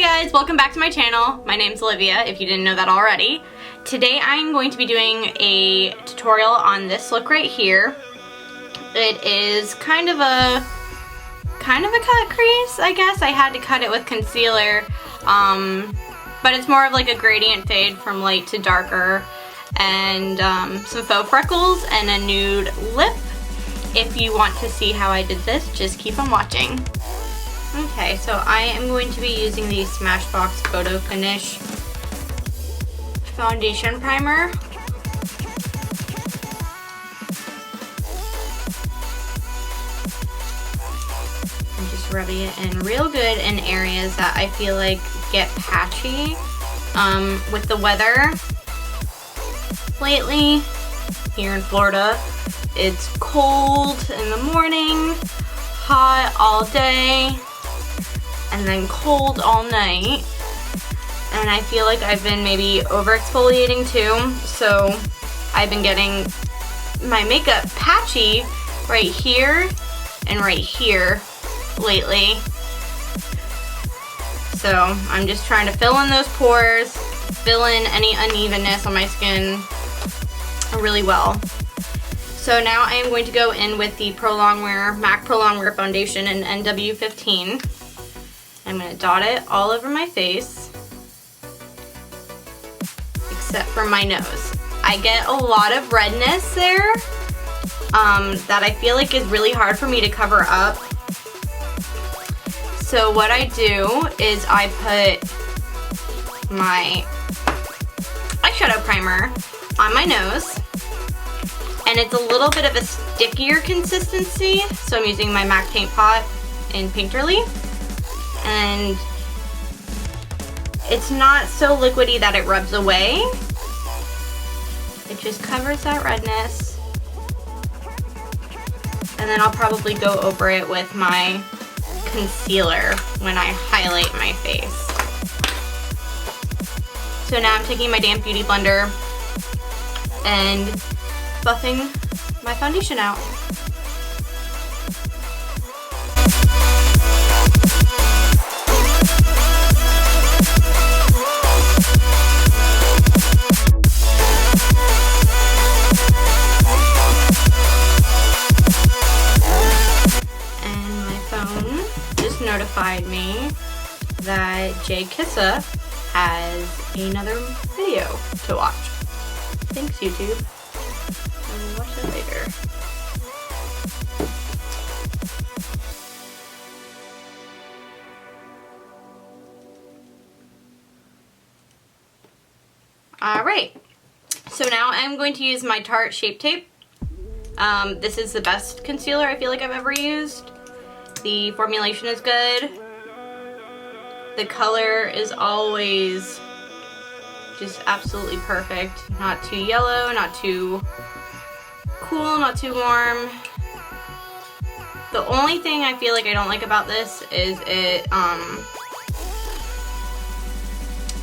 Hi guys, welcome back to my channel. My name's Olivia, if you didn't know that already. Today I'm going to be doing a tutorial on this look right here. It is kind of a cut crease, I guess. I had to cut it with concealer, but it's more of like a gradient fade from light to darker, and some faux freckles and a nude lip. If you want to see how I did this, just keep on watching. Okay, so I am going to be using the Smashbox Photo Finish Foundation Primer. I'm just rubbing it in real good in areas that I feel like get patchy with the weather lately here in Florida. It's cold in the morning, hot all day, and then cold all night, and I feel like I've been maybe over exfoliating too, so I've been getting my makeup patchy right here and right here lately. So I'm just trying to fill in those pores, fill in any unevenness on my skin really well. So now I am going to go in with the MAC Pro Longwear Foundation in NW15. I'm going to dot it all over my face, except for my nose. I get a lot of redness there that I feel like is really hard for me to cover up. So what I do is I put my eyeshadow primer on my nose, and it's a little bit of a stickier consistency, so I'm using my MAC Paint Pot in Painterly, and it's not so liquidy that it rubs away. It just covers that redness, and then I'll probably go over it with my concealer when I highlight my face. So now I'm taking my damp beauty blender and buffing my foundation out. And my phone just notified me that Jay Kissa has another video to watch. Thanks, YouTube. I'll watch it later. Alright, so now I'm going to use my Tarte Shape Tape. This is the best concealer I feel like I've ever used. The formulation is good. The color is always just absolutely perfect. Not too yellow, not too cool, not too warm. The only thing I feel like I don't like about this is it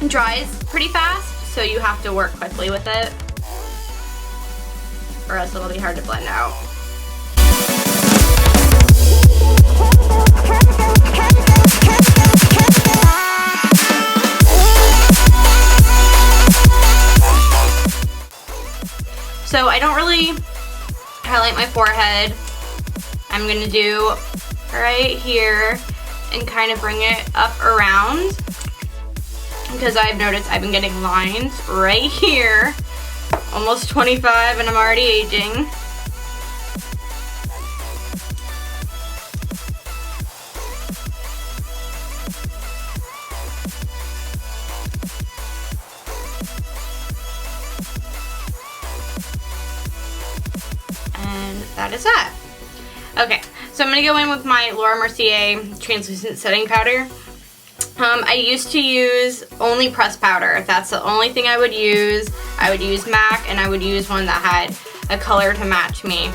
dries pretty fast, so you have to work quickly with it, or else it'll be hard to blend out. So I don't really highlight my forehead. I'm going to do right here and kind of bring it up around, because I've noticed I've been getting lines right here. Almost 25 and I'm already aging. And that is that. Okay, so I'm going to go in with my Laura Mercier translucent setting powder. I used to use only pressed powder. That's the only thing I would use. I would use MAC, and I would use one that had a color to match me.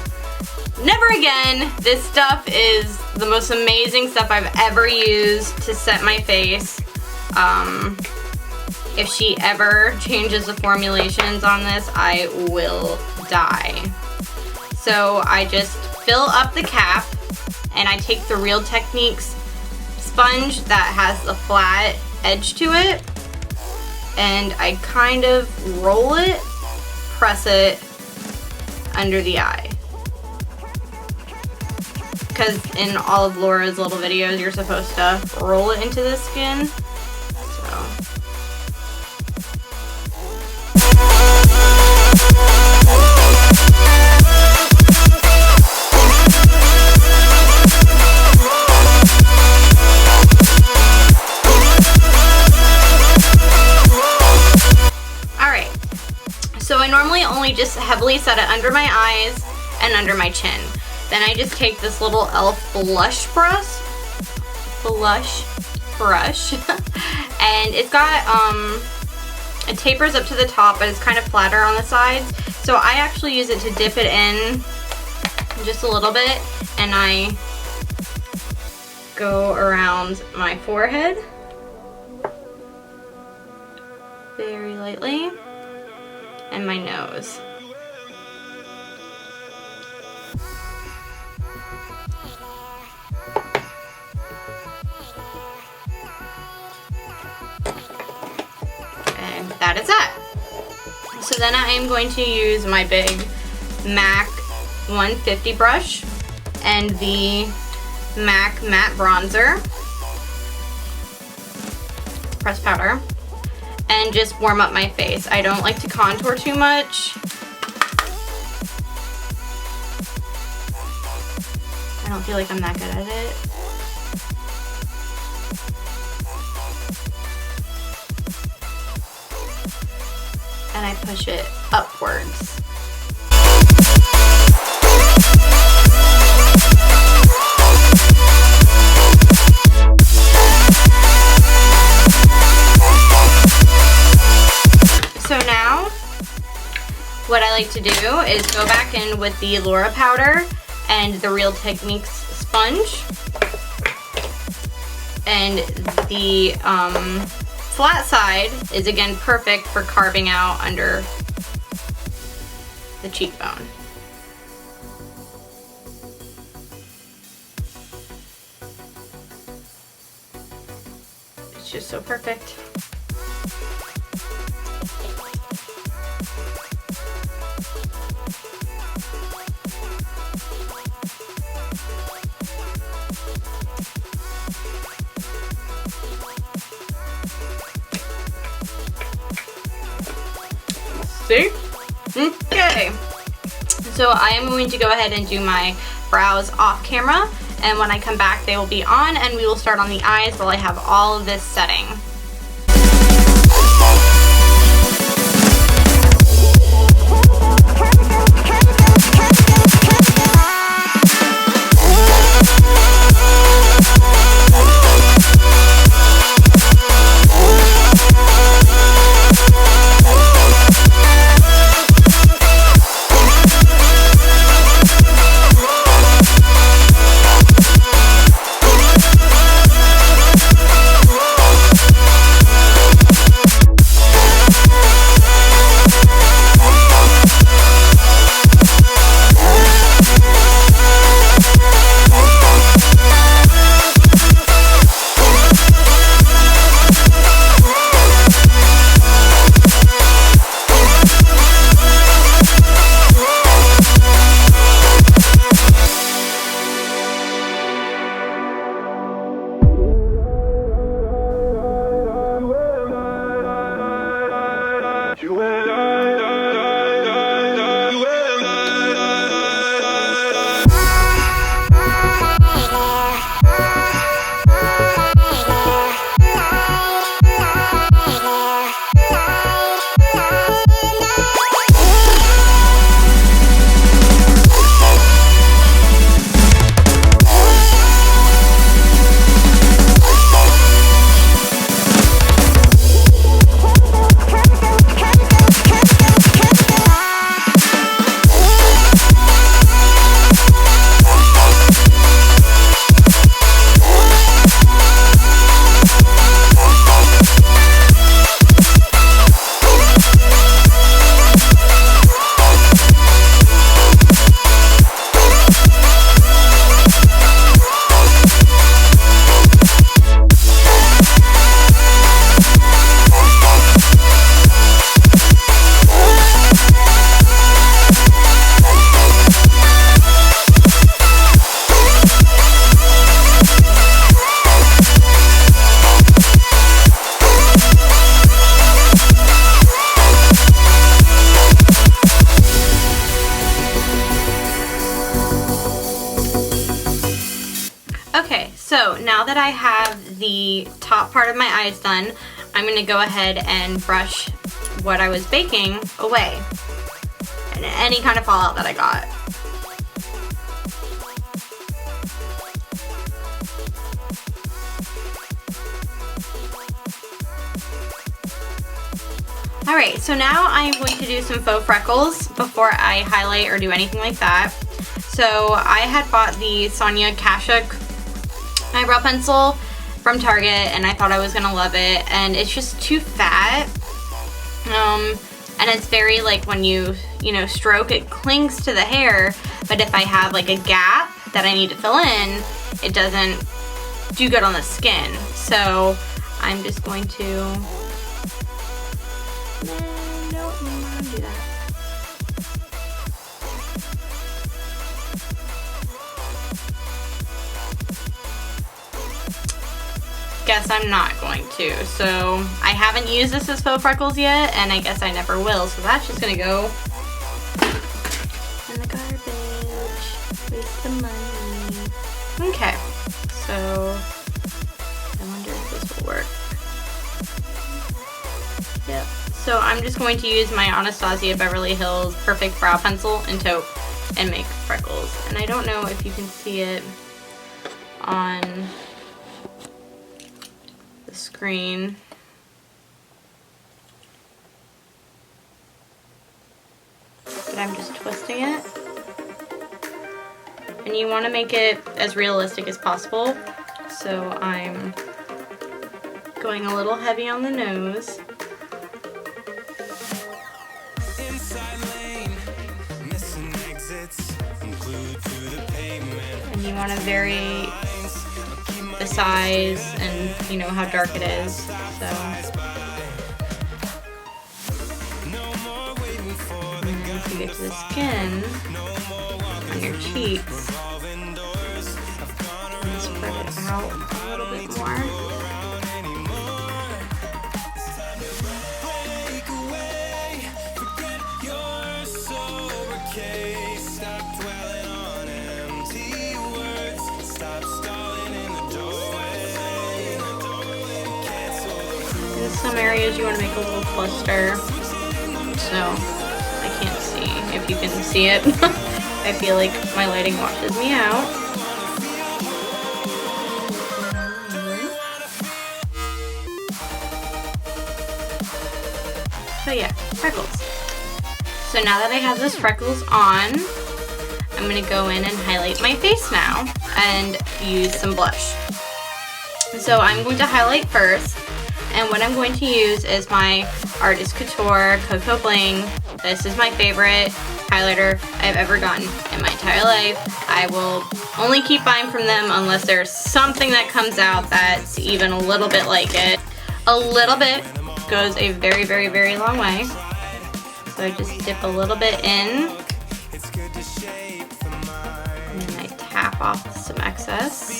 Never again. This stuff is the most amazing stuff I've ever used to set my face. If she ever changes the formulations on this, I will die. So I just fill up the cap, and I take the Real Techniques sponge that has the flat edge to it, and I kind of roll it, press it under the eye. Because in all of Laura's little videos, you're supposed to roll it into the skin. So I normally only just heavily set it under my eyes and under my chin. Then I just take this little e.l.f. blush brush, and it's got, it tapers up to the top, but it's kind of flatter on the sides. So I actually use it to dip it in just a little bit, and I go around my forehead very lightly, and my nose. And that is that. So then I am going to use my big MAC 150 brush and the MAC Matte Bronzer, pressed powder, and just warm up my face. I don't like to contour too much. I don't feel like I'm that good at it. And I push it upwards. So now, what I like to do is go back in with the Laura powder and the Real Techniques sponge. And the flat side is again perfect for carving out under the cheekbone. It's just so perfect. See? Okay. So I am going to go ahead and do my brows off camera, and when I come back they will be on, and we will start on the eyes while I have all of this setting. that I have the top part of my eyes done, I'm gonna go ahead and brush what I was baking away and any kind of fallout that I got. Alright, so now I'm going to do some faux freckles before I highlight or do anything like that. So I had bought the Sonia Kashuk eyebrow pencil from Target and I thought I was going to love it, and it's just too fat. And it's very, like, when you know, stroke, it clings to the hair, but if I have like a gap that I need to fill in, it doesn't do good on the skin. So I'm just going to do that. Guess I'm not going to. So I haven't used this as faux freckles yet, and I guess I never will. So that's just gonna go in the garbage. Waste the money. Okay. So I wonder if this will work. Yep. So I'm just going to use my Anastasia Beverly Hills Perfect Brow Pencil and taupe and make freckles. And I don't know if you can see it on the screen. But I'm just twisting it. And you want to make it as realistic as possible. So I'm going a little heavy on the nose. And you want to vary the size and, you know, how dark it is. So, and then if you get to the skin on your cheeks, and spread it out a little bit more. In some areas you want to make a little cluster, so I can't see if you can see it. I feel like my lighting washes me out. So yeah, freckles. So now that I have those freckles on, I'm going to go in and highlight my face now and use some blush. So I'm going to highlight first, and what I'm going to use is my Artist Couture Cocoa Bling. This is my favorite highlighter I've ever gotten in my entire life. I will only keep buying from them unless there's something that comes out that's even a little bit like it. A little bit goes a very, very, very long way. So I just dip a little bit in, and then I tap off some excess.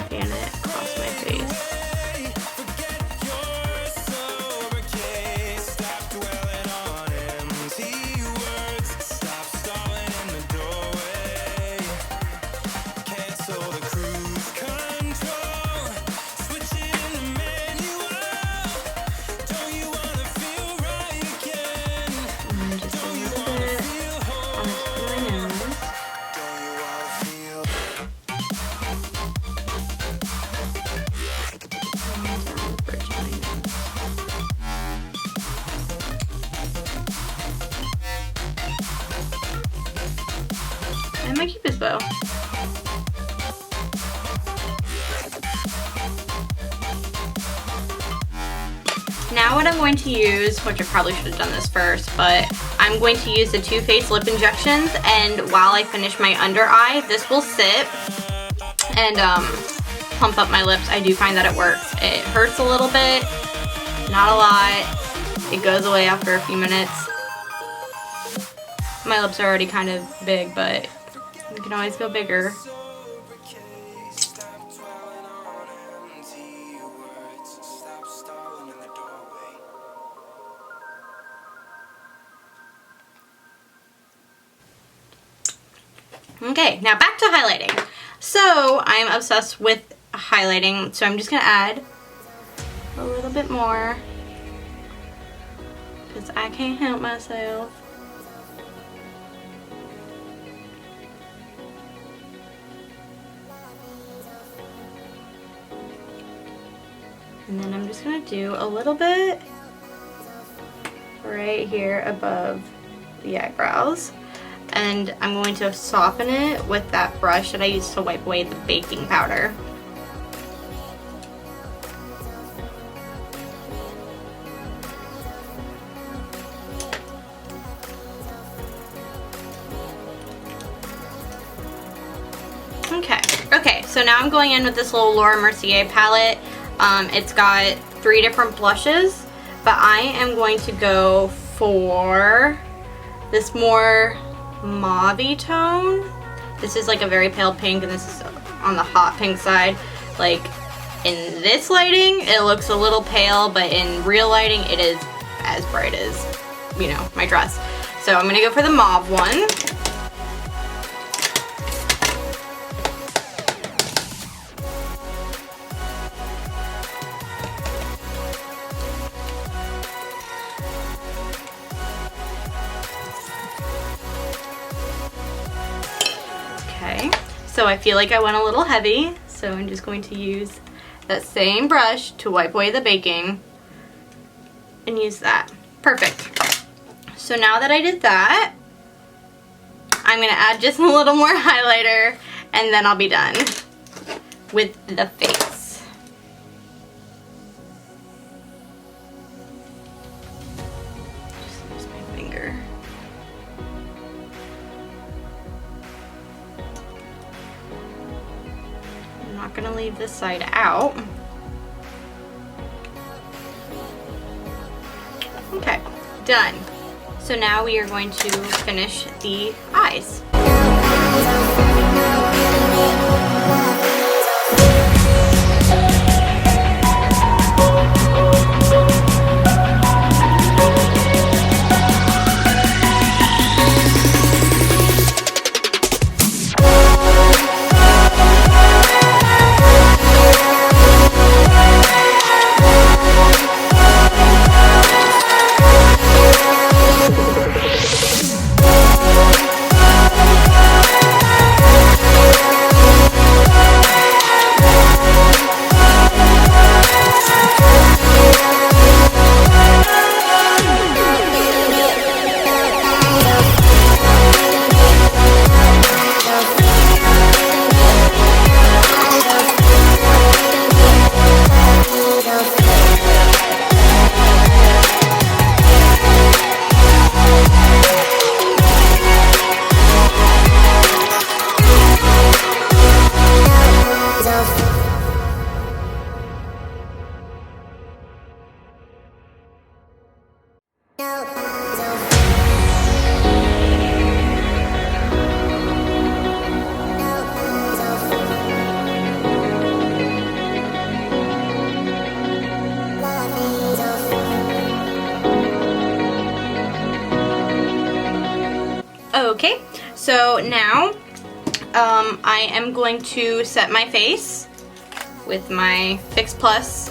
Fan it across my face. And my Cupid's bow. Now what I'm going to use, which I probably should have done this first, but I'm going to use the Too Faced lip injections, and while I finish my under eye, this will sit and plump up my lips. I do find that it works. It hurts a little bit, not a lot. It goes away after a few minutes. My lips are already kind of big, but you can always go bigger. Okay, now back to highlighting. So I'm obsessed with highlighting, so I'm just gonna add a little bit more because I can't help myself. And then I'm just gonna do a little bit right here above the eyebrows. And I'm going to soften it with that brush that I used to wipe away the baking powder. Okay, so now I'm going in with this little Laura Mercier palette. It's got 3 different blushes, but I am going to go for this more mauve-y tone. This is like a very pale pink, and this is on the hot pink side. Like in this lighting, it looks a little pale, but in real lighting, it is as bright as, you know, my dress. So I'm gonna go for the mauve one. So I feel like I went a little heavy, so I'm just going to use that same brush to wipe away the baking and use that. Perfect. So now that I did that, I'm going to add just a little more highlighter and then I'll be done with the face. Just use my finger. I'm not gonna leave this side out. Okay, done. So now we are going to finish the eyes. Okay, so now I am going to set my face with my Fix Plus.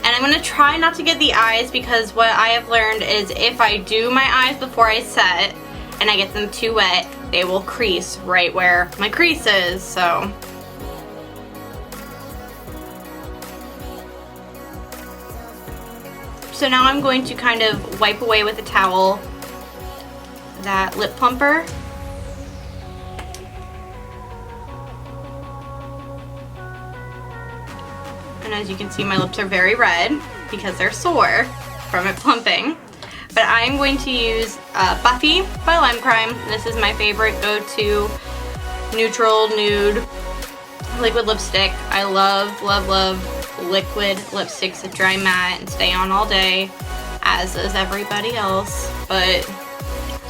And I'm going to try not to get the eyes because what I have learned is if I do my eyes before I set and I get them too wet, they will crease right where my crease is, so. So now I'm going to kind of wipe away with a towel that lip plumper. And as you can see, my lips are very red because they're sore from it plumping. But I'm going to use Buffy by Limecrime. This is my favorite go-to neutral nude liquid lipstick. I love, love, love liquid lipsticks that dry matte and stay on all day, as does everybody else. But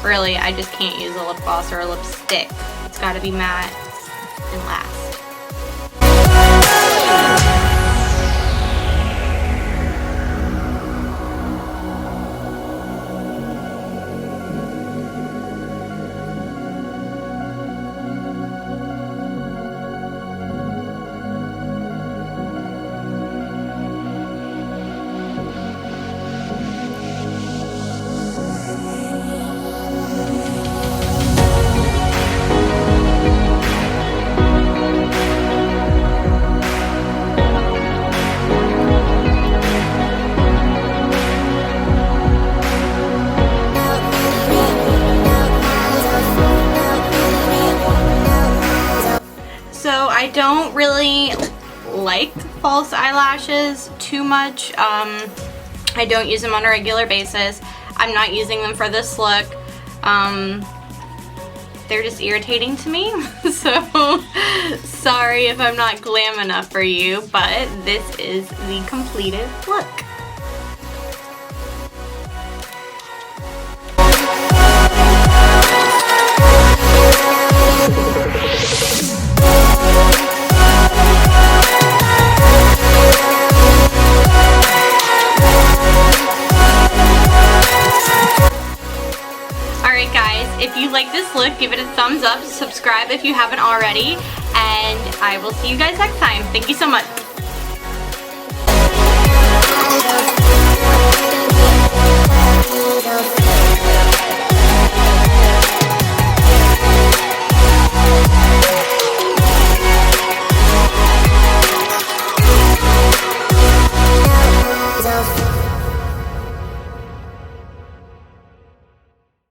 really, I just can't use a lip gloss or a lipstick. It's gotta be matte and last. don't really like false eyelashes too much. I don't use them on a regular basis. I'm not using them for this look. They're just irritating to me. So sorry if I'm not glam enough for you, but this is the completed look. Alright guys, if you like this look, give it a thumbs up, subscribe if you haven't already, and I will see you guys next time. Thank you so much.